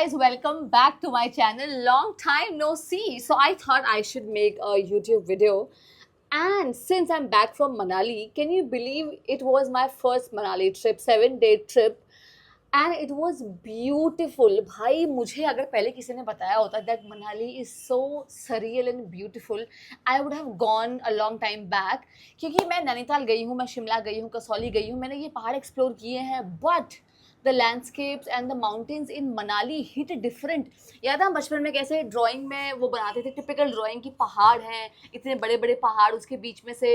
guys, welcome back to my channel. Long time no see. So I thought I should make a YouTube video. And since I'm back from Manali, can you believe it was my first Manali trip, 7 day trip, and it was beautiful. भाई मुझे अगर पहले किसी ने बताया होता that Manali is so surreal and beautiful, I would have gone a long time back. क्योंकि मैं नैनीताल गई हूँ, मैं शिमला गई हूँ, कसौली गई हूँ, मैंने ये पहाड़ एक्सप्लोर किए हैं, but the landscapes and the mountains in Manali hit different. याद है हम बचपन में कैसे ड्राइंग में वो बनाते थे, टिपिकल ड्राइंग की पहाड़ हैं, इतने बड़े बड़े पहाड़, उसके बीच में से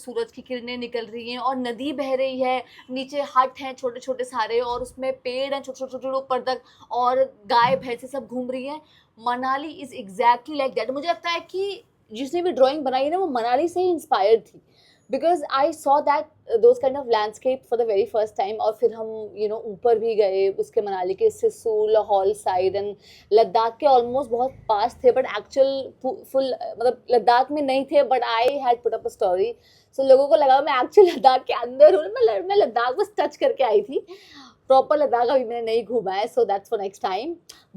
सूरज की किरणें निकल रही हैं और नदी बह रही है, नीचे हट हैं छोटे छोटे सारे और उसमें पेड़ हैं छोटे छोटे छोटे ऊपर तक, और गाय भैंसे सब घूम रही हैं. Manali is exactly like that. मुझे लगता है कि जिसने भी ड्राइंग बनाई है ना वो मनाली से ही इंस्पायर्ड थी, because I saw that those kind of landscape for the very first time. और फिर हम ऊपर भी गए उसके, मनाली के सिसु, लाहौल साइड एंड लद्दाख के ऑलमोस्ट बहुत पास थे, बट एक्चुअल फुल मतलब लद्दाख में नहीं थे, but I had put up a story. So लोगों को लगा मैं एक्चुअल लद्दाख के अंदर हूँ. मैं लद्दाख बस टच करके आई थी, प्रॉपर लद्दाख अभी मैंने नहीं घूमा है, so that's for next time.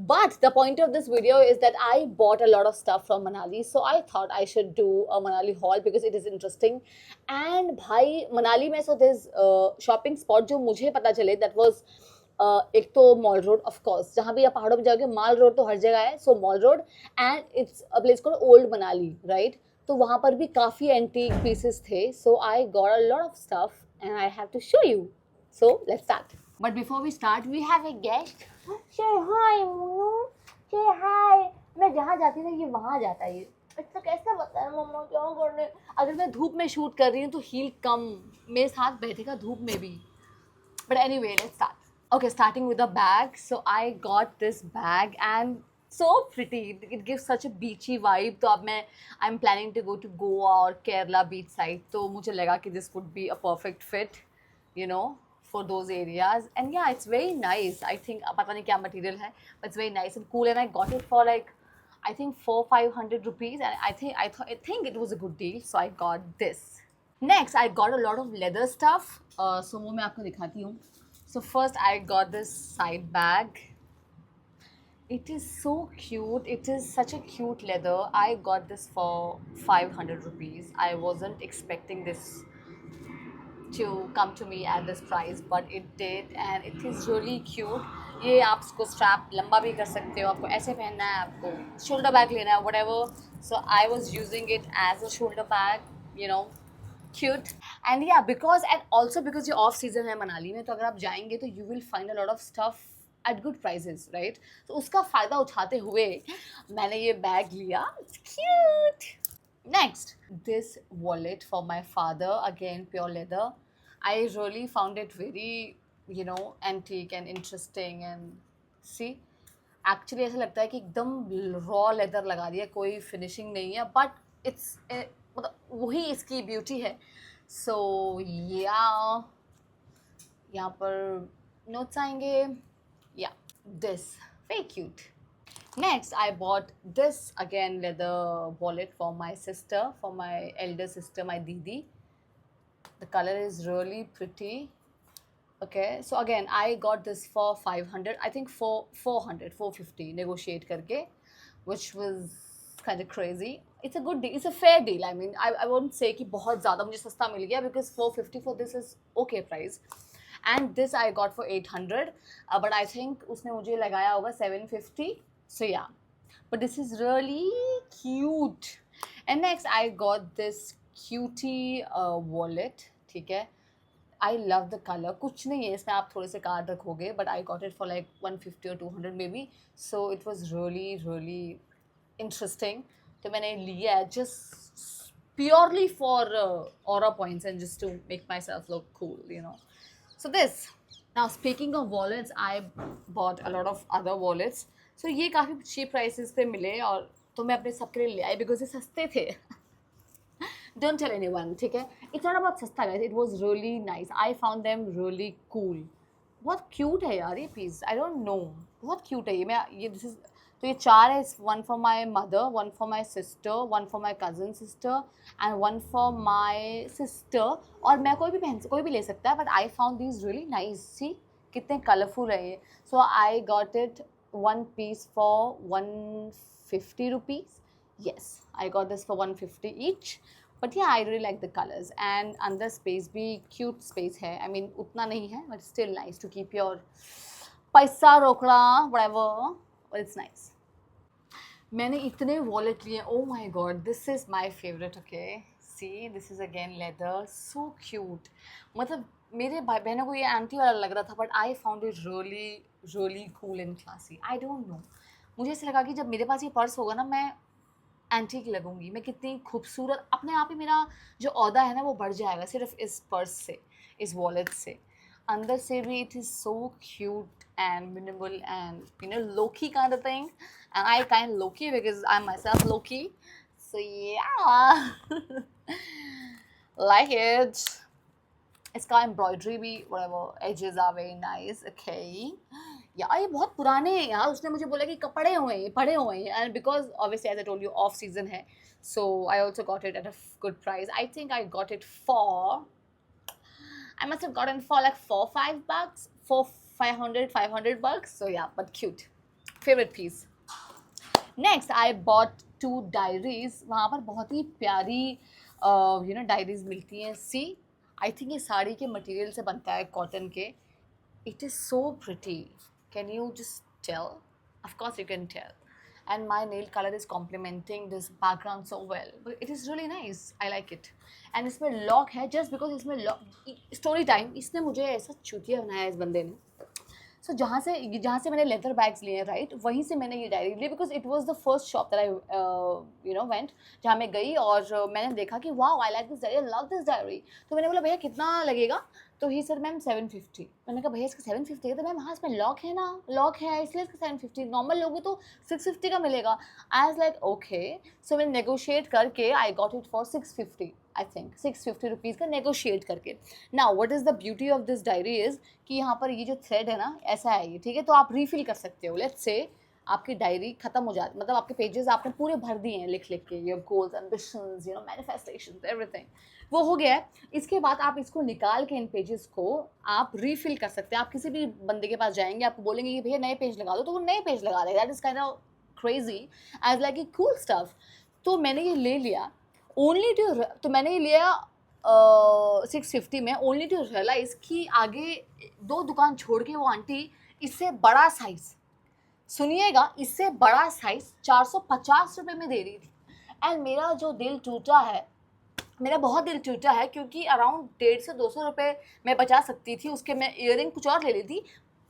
But the point of this video is that I bought a lot of stuff from Manali, so I thought I should do a Manali haul because it is interesting. And भाई मनाली में so there's shopping spot जो मुझे पता चले, that was एक तो mall road of course, जहाँ भी आप पहाड़ों में जाओगे माल रोड तो हर जगह है, so mall road. And it's a place called Old Manali, right? तो वहाँ पर भी काफ़ी एंटीक पीसेस थे, so I got a lot of stuff and I have to show you. So let's start. But before we start, we have a guest. Say hi, Monu. Say hi. मैं जहाँ जाती हूँ ये वहाँ जाता है. ये इससे कैसे बताया मम्मा क्या करने. अगर मैं धूप में शूट कर रही हूँ तो हील कम मेरे साथ बैठेगा धूप में भी. But anyway, let's start. Okay, starting with the bag. So I got this bag and so pretty. It gives such a beachy vibe. तो अब I'm planning to go to Goa or Kerala beach side. तो मुझे लगा कि this would be a perfect fit, for those areas. And yeah, it's very nice. I think पता नहीं क्या material है, but it's very nice and cool. And I got it for like I think 400-500 rupees, and I think it was a good deal, so I got this. Next, I got a lot of leather stuff. So वो मैं आपको दिखाती हूँ. So first, I got this side bag. It is so cute. It is such a cute leather. I got this for 500 rupees. I wasn't expecting this to come to me at this price, but it did, and it is really cute. ये आप इसको strap लंबा भी कर सकते हो, आपको ऐसे पहनना है, आपको शोल्डर बैग लेना है, whatever. So I was using it as a shoulder bag, cute. And yeah, and also because ये off season है मनाली में, तो अगर आप जाएंगे तो you will find a lot of stuff at good prices, right? तो उसका फ़ायदा उठाते हुए मैंने ये बैग लिया. It's cute. Next, this wallet for my father, again pure leather. I really found it very, antique and interesting. And see, actually ऐसा लगता है कि एकदम raw leather लगा दिया, कोई finishing नहीं है, but it's मतलब वही इसकी beauty है. So yeah, यहाँ पर notes आएंगे. Yeah, this very cute. Next, I bought this again leather wallet for my sister, for my elder sister, my Didi. The color is really pretty. Okay, so again, I got this for 500. I think for 450 negotiate करके, which was kind of crazy. It's a good deal. It's a fair deal. I mean, I won't say कि बहुत ज़्यादा मुझे सस्ता मिल गया, because 450 for this is okay price. And this I got for 800, but I think उसने मुझे लगाया होगा 750. So yeah, but this is really cute. And next I got this cutie wallet. ठीक है, I love the color. कुछ नहीं है इसमें, आप थोड़े से कार्ड रखोगे, but I got it for like 150 or 200 maybe. So it was really really interesting. तो मैंने लिया है just purely for aura points and just to make myself look cool, So this. Now speaking of wallets, I bought a lot of other wallets. So ये काफ़ी cheap prices पे मिले, और तो मैं अपने सबके लिए ले आई because ये सस्ते थे. Don't tell anyone, ठीक है? It's not about सस्ता guys. It was really nice. I found them really cool. बहुत cute है यार ये piece. I don't know. बहुत cute है ये. This is तो ये 4 है. One for my mother, one for my sister, one for my cousin sister, and one for my sister. और मैं कोई भी ले सकता है, but I found these really nice. See कितने colourful है ये. So I got it one piece for 150 rupees. Yes, I got this for 150 each. But yeah, I really like the colors and अंदर space भी cute space है. I mean उतना नहीं है but still nice to keep your पैसा रोकड़ा whatever, but it's nice. मैंने इतने वॉलेट लिए. Oh my God, this is my favourite. Okay, see this is again leather, so cute. मतलब मेरे भाई बहनों को ये एंटी वाला लग रहा था but I found it really really cool and classy. I don't know, मुझे ऐसे लगा कि जब मेरे पास ये पर्स होगा ना मैं एंटीक लगूंगी. मैं कितनी खूबसूरत, अपने आप ही मेरा जो औहदा है ना वो बढ़ जाएगा सिर्फ इस पर्स से, इस वॉलेट से. अंदर से भी it is so cute and minimal and low-key kind of thing, and I kind of low-key because I'm myself low-key, so yeah. Like it. इसका एम्ब्रॉयडरी भी whatever edges are very nice. Okay, यार ये बहुत पुराने हैं यार. उसने मुझे बोला कि कपड़े हुए हैं, पड़े हुए हैं, and because obviously as I told you off season है, so I also got it at a good price. I think I got it for, I must have gotten for like $4-5, for 500 bucks. So yeah, but cute. Favorite piece. Next, I bought 2 diaries. वहाँ पर बहुत ही प्यारी diaries मिलती हैं. See, I think ये साड़ी के material से बनता है, cotton के. It is so pretty. Can you just tell? Of course you can tell. And my nail color is complementing this background so well. But it is really nice. I like it. And इसमें lock है just because इसमें lock. Story time, इसने मुझे ऐसा चूतिया बनाया इस बंदे ने. सो जहाँ से मैंने लेदर बैग्स लिए हैं राइट, वहीं से मैंने ये डायरी ली because it was the first shop that I went, जहाँ मैं गई और मैंने देखा कि wow I like this diary, I love this diary. तो मैंने बोला भैया कितना लगेगा, तो ही सर मैम 750. मैंने कहा भैया इसका 750 है, तो मैम हाँ इसमें लॉक है ना, लॉक है इसलिए इसका 750, नॉर्मल लोगे तो 650 का मिलेगा. I was like okay. सो मैंने नेगोशिएट करके I got it for 650. I think 650 rupees का नेगोशिएट करके. Now what is the beauty of this diary is कि यहाँ पर ये जो थ्रेड है ना ऐसा है ये, ठीक है, तो आप रीफिल कर सकते हो. लेट्स से आपकी डायरी खत्म हो जाती, मतलब आपके पेजेस आपने पूरे भर दिए हैं लिख लिख के, your goals, ambitions, manifestations, everything वो हो गया है. इसके बाद आप इसको निकाल के इन पेजेस को आप रीफिल कर सकते हैं. आप किसी भी बंदे के पास जाएंगे, आपको बोलेंगे कि भैया नए पेज लगा दो, तो वो नए पेज लगा देगा. That is kind of crazy as like a cool stuff. तो मैंने ये ले लिया ओनली टू, तो मैंने ये लिया 650 में, ओनली टू रियलाइज़ कि आगे 2 दुकान छोड़ के वो आंटी इससे बड़ा साइज़, सुनिएगा, इससे बड़ा साइज़ 450 रुपये में दे रही थी. एंड मेरा जो दिल टूटा है, मेरा बहुत दिल टूटा है क्योंकि अराउंड 150 से 200 रुपये मैं बचा सकती थी उसके. मैं ईयरिंग कुछ और ले ली थी,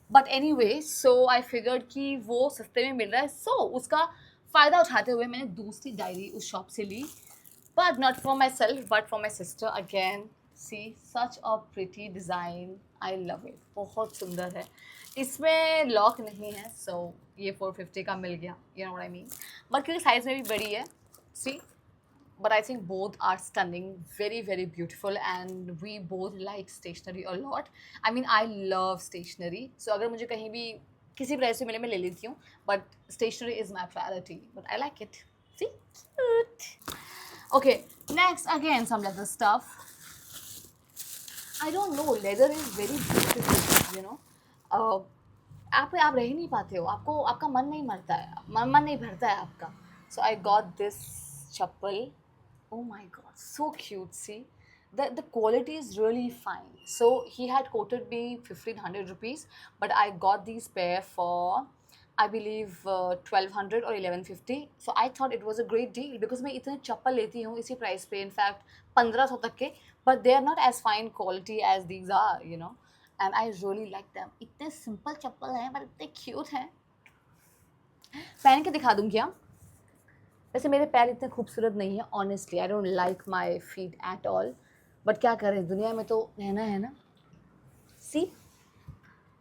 but any way so I figured कि वो सस्ते में मिल रहा है. सो उसका फ़ायदा उठाते हुए मैंने दूसरी डायरी उस शॉप से ली, but not for myself but for my sister. Again, see, such a pretty design. I love it. बहुत सुंदर है. इसमें लॉक नहीं है, so ये 450 का मिल गया, you know what I mean. but क्योंकि साइज़ में भी बड़ी है, see, but I think both are stunning, very very beautiful, and we both like stationery a lot. I mean I love stationery, so अगर मुझे कहीं भी किसी प्राइस से मिले मैं ले लेती हूँ, but stationery is my priority, but I like it. See, cute. Okay, next again some leather stuff. I don't know, leather is very beautiful, आप रह ही नहीं पाते हो, आपको आपका मन नहीं मरता है, मन नहीं भरता है आपका. So I got this chappal. Oh my god, so cute. See, the quality is really fine. So he had quoted me 1500 rupees, but I got these pair for I believe 1200 or 1150. So I thought it was a great deal because मैं इतने चप्पल लेती हूँ इसी price पे, in fact 1500 तक के, but they are not as fine quality as these are, and I really like them. इतने simple चप्पल हैं पर इतने क्यूट हैं. पहन के दिखा दूँ क्या? वैसे मेरे पैर इतने खूबसूरत नहीं है, honestly I don't like my feet at all, but क्या करें, दुनिया में तो रहना है ना. सी,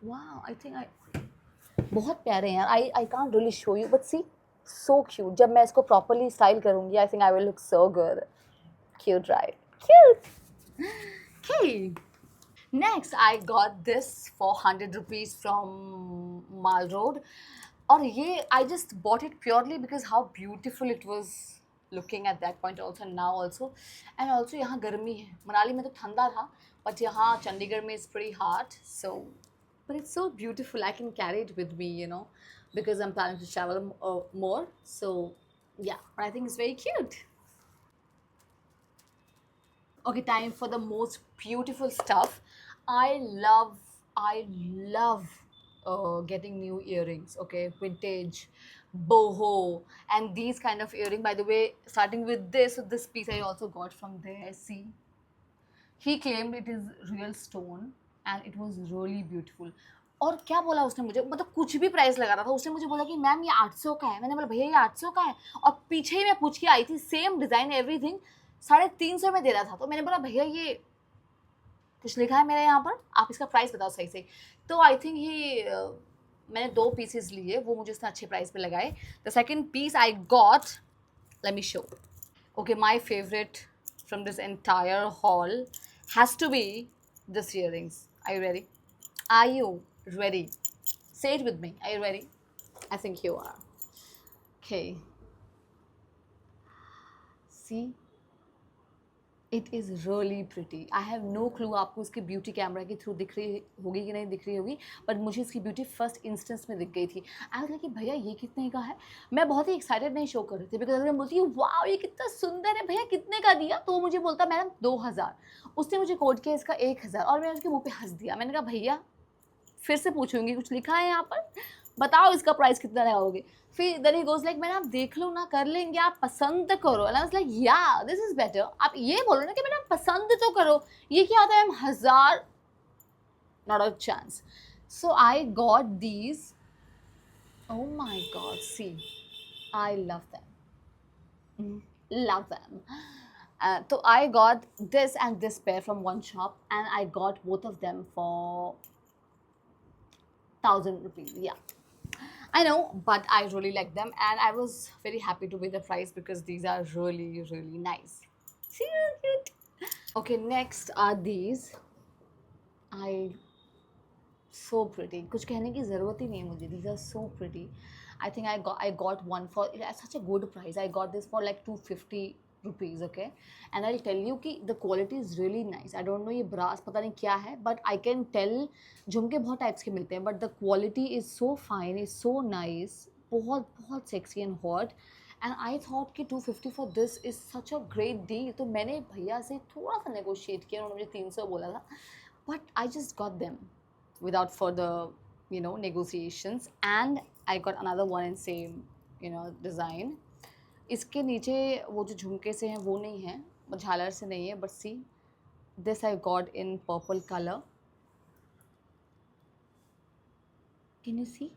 वाह, आई थिंक बहुत प्यारे हैं यार. I can't really show you, but see, so cute. जब मैं इसको प्रॉपरली स्टाइल करूँगी I think I will look so good. Cute, right? Cute. Okay. Next, I got this for 100 rupees from Mall Road. और ये I just bought it purely because how beautiful it was looking at that point also, now also. And also यहाँ गर्मी है, मनाली में तो ठंडा था, but यहाँ चंडीगढ़ में it's pretty hot. So, but it's so beautiful. I can carry it with me. because I'm planning to travel more. So yeah, but I think it's very cute. Okay, time for the most beautiful stuff. I love getting new earrings. Okay, vintage, boho, and these kind of earring. By the way, starting with this, so this piece I also got from there. See, he claimed it is real stone and it was really beautiful. और क्या बोला उसने मुझे, मतलब कुछ भी price लगा रहा था। उसने मुझे बोला कि मैम ये 800 का है। मैंने बोला भैया ये 800 का है, और पीछे ही मैं पूछ के आई थी, सेम डिज़ाइन एवरीथिंग 350 में दे रहा था। तो मैंने बोला भैया ये कुछ लिखा है मेरे यहाँ पर, आप इसका प्राइस बताओ सही से। तो आई थिंक ही मैंने 2 पीसेस लिए, वो मुझे उसने अच्छे प्राइस पे लगाए। The second piece I got, let me show. Okay, my favorite from this entire haul has to be this earrings. Are you ready? Are you ready? Say it with me. Are you ready? I think you are. Okay. See, it is really pretty. I have no clue आपको इसकी beauty camera के through दिख रही होगी कि नहीं दिख रही होगी, बट मुझे इसकी ब्यूटी फर्स्ट इंस्टेंस में दिख गई थी। आई वाज लाइक कि भैया ये कितने का है। मैं बहुत ही एक्साइटेड नहीं शो कर रही थी, बिकॉज अगर मैं बोलती हूँ वाह ये कितना सुंदर है, भैया कितने का दिया, तो वो मुझे बोलता मैडम 2000। उसने मुझे कोड किया इसका 1000, और मैंने उसके मुँह पे हंस दिया। मैंने कहा भैया फिर से पूछूंगी, कुछ लिखा है यहाँ पर, बताओ इसका प्राइस कितना लगाओगे। फिर देन ही गोज लाइक मैंने आप देख लो ना, कर लेंगे, आप पसंद करो। एंड आई वाज लाइक या दिस इज बेटर। आप ये बोलो ना कि मैडम पसंद तो करो, ये क्या होता है ma'am 1000, not a chance. So I got these, oh my god, see, I love them. Love them. So I got this and this pair from one shop, and I got both of them for 1000 rupees. Yeah, I know, but I really like them, and I was very happy to pay the price because these are really, really nice. See, how cute. Okay, next are these. I so pretty. कुछ कहने की ज़रूरत ही नहीं है मुझे. These are so pretty. I got one for at such a good price. I got this for like 250 rupees. Okay, and I'll tell you कि the quality is really nice. I don't know ये brass पता नहीं क्या है, but I can tell झुमके बहुत types के मिलते हैं, but the quality is so fine, is so nice. बहुत बहुत sexy and hot. And I thought कि 250 for this is such a great deal. तो मैंने भैया से थोड़ा सा नेगोशिएट किया, उन्होंने मुझे 300 बोला था, but I just got them without further negotiations, and I got another one in same design. इसके नीचे वो जो झुमके से हैं वो नहीं है, वो झालर से नहीं है, but see this I got in purple colour. Can you see?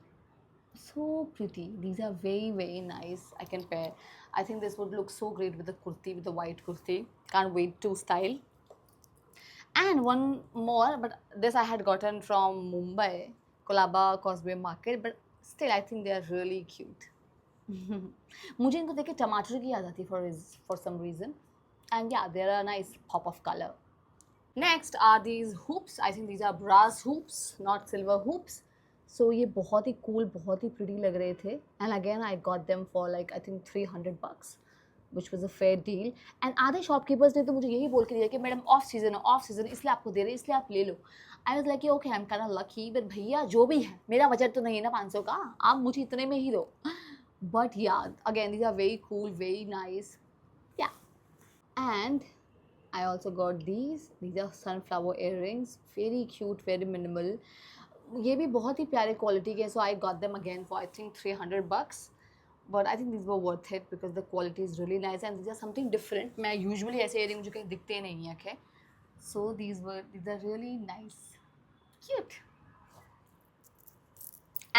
So pretty. These are very, very nice. I can pair. I think this would look so great with the kurti, with the white kurti. Can't wait to style. And one more, but this I had gotten from Mumbai, Kolaba Causeway Market, but still I think they are really cute. मुझे इनको देख के टमाटर की याद आती for some reason. And yeah, they are a nice pop of color. Next are these hoops. I think these are brass hoops, not silver hoops. So ये बहुत ही cool, बहुत ही pretty लग रहे थे. And again I got them for like I think 300 bucks, which was a fair deal. And आधे shopkeepers ने तो मुझे यही बोल के दिया कि मैडम ऑफ सीजन है, ऑफ सीजन इसलिए आपको दे रहे हैं, इसलिए आप ले लो। I was like okay, I am kind of lucky, but भैया जो भी है, मेरा बजट तो नहीं है ना 500 का, आप मुझे इतने में ही दो। But yeah again these are very cool, very nice, yeah. एंड I also got these. These are sunflower earrings. Very cute, very minimal. ये भी बहुत ही प्यारे क्वालिटी के, so I got them again for I think 300 bucks. But I think these were worth it because the quality is really nice and these are something different. मैं usually ऐसे earring मुझे कहीं दिखते नहीं हैं, okay? So these are really nice, cute.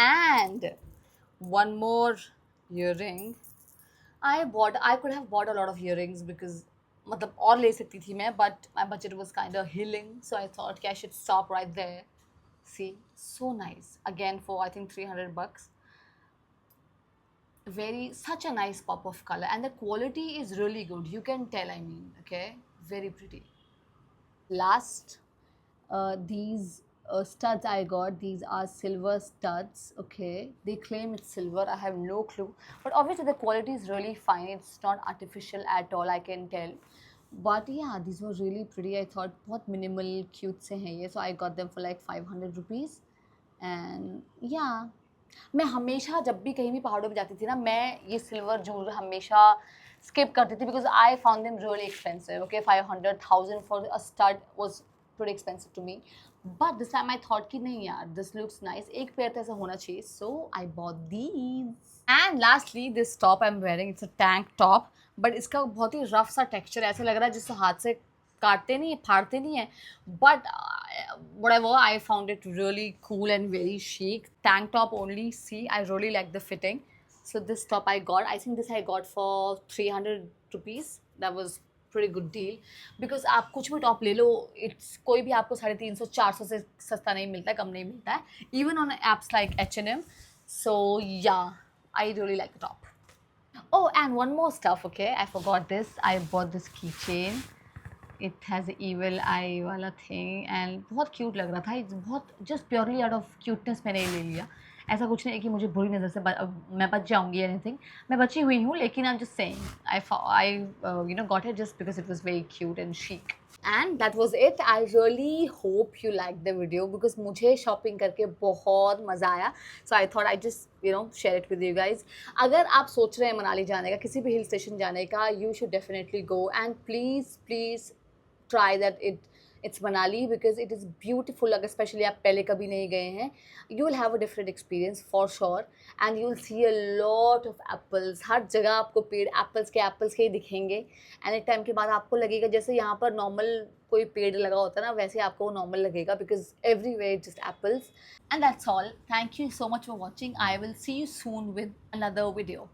And one more earring. I could have bought a lot of earrings because मतलब और ले सकती थी मैं, but my budget was kind of healing, so I thought I should stop right there. See, so nice. Again for I think 300 bucks. Such a nice pop of color, and the quality is really good. You can tell, I mean, okay, very pretty. Last, these studs I got. These are silver studs. Okay, they claim it's silver. I have no clue, but obviously the quality is really fine. It's not artificial at all, I can tell. But yeah, these were really pretty. I thought बहुत minimal cute से हैं ये, so I got them for like 500 rupees. And yeah, मैं हमेशा जब भी कहीं भी पहाड़ों पे जाती थी ना, मैं ये सिल्वर ज्वेलरी हमेशा स्किप करती थी because I found them really expensive. Okay, 500,000 for a stud was pretty expensive to me. But this time I thought कि नहीं यार, this looks nice. एक पेयर तो ऐसा होना चाहिए. So I bought these. And lastly, this top I'm wearing, it's a tank top. But इसका बहुत ही rough सा texture है. ऐसा लग रहा है जिससे हाथ से काटते नहीं है, फाड़ते नहीं है. But whatever, I found it really cool and very chic. Tank top only. See, I really like the fitting. So this top I got. I think this I got for 300 rupees. That was pretty good deal. Because आप कुछ भी top ले लो, it's कोई भी आपको 350-400 से सस्ता नहीं मिलता है, कम नहीं मिलता है. Even on apps like H&M. So yeah, I really like the top. Oh, and one more stuff, okay? I forgot this. I bought this keychain. It has an evil eye वाला thing and बहुत cute लग रहा था. बहुत just purely out of cuteness मैंने ये ले लिया. ऐसा कुछ नहीं है कि मुझे बुरी नज़र से मैं बच जाऊंगी anything. मैं बची हुई हूँ, लेकिन I'm just saying I got it just because it was very cute and chic. And that was it. I really hope you liked the video because मुझे shopping करके बहुत मज़ा आया. So I thought I just share it with you guys. अगर आप सोच रहे हैं मनाली जाने का, किसी भी हिल स्टेशन जाने का, you should definitely go and please try that it's Manali because it is beautiful. अगर especially आप पहले कभी नहीं गए हैं, you will have a different experience for sure and you will see a lot of apples. हर जगह आपको पेड़ apples के ही दिखेंगे and एक टाइम के बाद आपको लगेगा जैसे यहाँ पर normal कोई पेड़ लगा होता है ना, वैसे आपको वो normal लगेगा because everywhere just apples. And that's all. Thank you so much for watching. I will see you soon with another video.